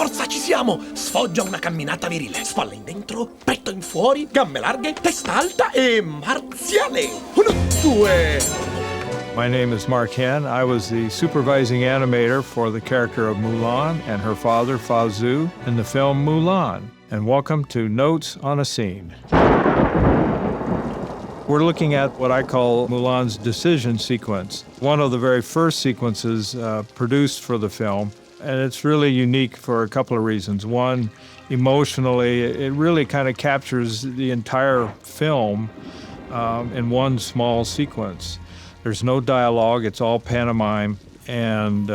Forza, ci siamo! Sfoggia una camminata virile. Spalle in dentro, petto in fuori, gambe larghe, testa alta e marziale. 1, 2... My name is Mark Hen. I was the supervising animator for the character of Mulan and her father, Fa Zhu, in the film Mulan. And welcome to Notes on a Scene. We're looking at what I call Mulan's decision sequence, one of the very first sequences produced for the film. And it's really unique for a couple of reasons. One, emotionally, it really kind of captures the entire film in one small sequence. There's no dialogue, it's all pantomime, and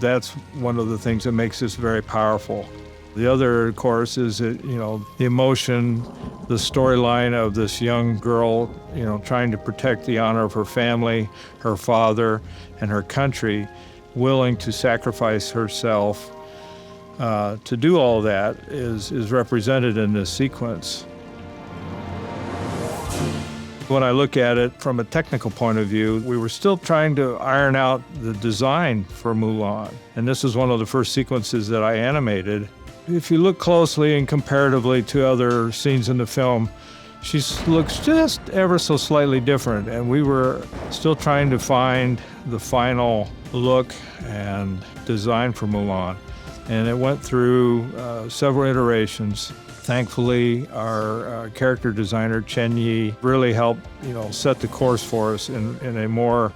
that's one of the things that makes this very powerful. The other, of course, is that, the emotion, the storyline of this young girl, trying to protect the honor of her family, her father, and her country, willing to sacrifice herself to do all that is represented in this sequence. When I look at it from a technical point of view, we were still trying to iron out the design for Mulan. And this is one of the first sequences that I animated. If you look closely and comparatively to other scenes in the film, she looks just ever so slightly different. And we were still trying to find the final look and design for Mulan. And it went through several iterations. Thankfully, our character designer, Chen Yi, really helped, set the course for us in a more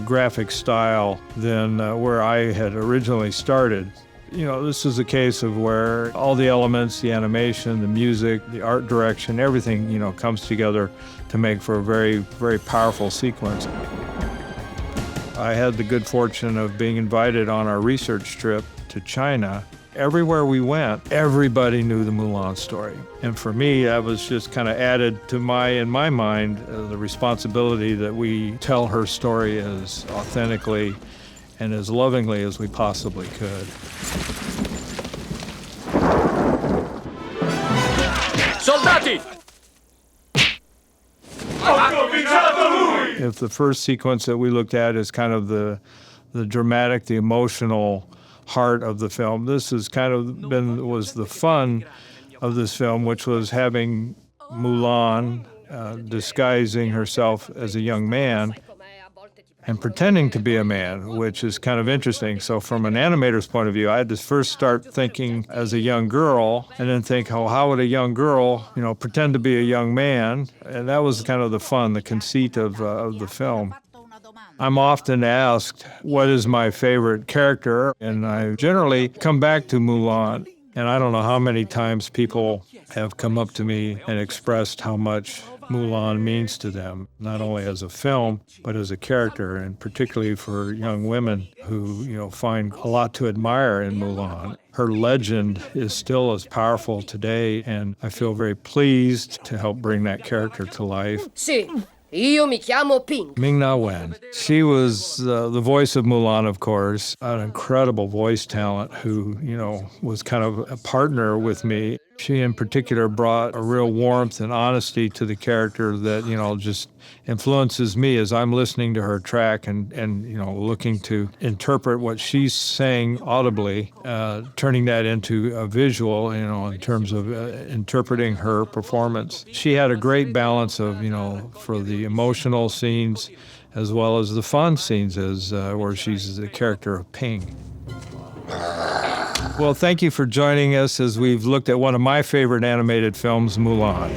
graphic style than where I had originally started. This is a case of where all the elements, the animation, the music, the art direction, everything, comes together to make for a very, very powerful sequence. I had the good fortune of being invited on our research trip to China. Everywhere we went, everybody knew the Mulan story. And for me, that was just kind of added to in my mind, the responsibility that we tell her story as authentically and as lovingly as we possibly could. Soldati! If the first sequence that we looked at is kind of the dramatic, the emotional heart of the film, this has kind of was the fun of this film, which was having Mulan disguising herself as a young man and pretending to be a man, which is kind of interesting. So from an animator's point of view, I had to first start thinking as a young girl and then think, how would a young girl, pretend to be a young man? And that was kind of the fun, the conceit of the film. I'm often asked, what is my favorite character? And I generally come back to Mulan. And I don't know how many times people have come up to me and expressed how much Mulan means to them, not only as a film, but as a character, and particularly for young women who, find a lot to admire in Mulan. Her legend is still as powerful today, and I feel very pleased to help bring that character to life. Sì. Io mi chiamo Pink. Ming-Na Wen. She was the voice of Mulan, of course, an incredible voice talent who, was kind of a partner with me. She in particular brought a real warmth and honesty to the character that, just influences me as I'm listening to her track and looking to interpret what she's saying audibly, turning that into a visual, in terms of interpreting her performance. She had a great balance of, for the emotional scenes as well as the fun scenes where she's the character of Ping. Well, thank you for joining us as we've looked at one of my favorite animated films, Mulan.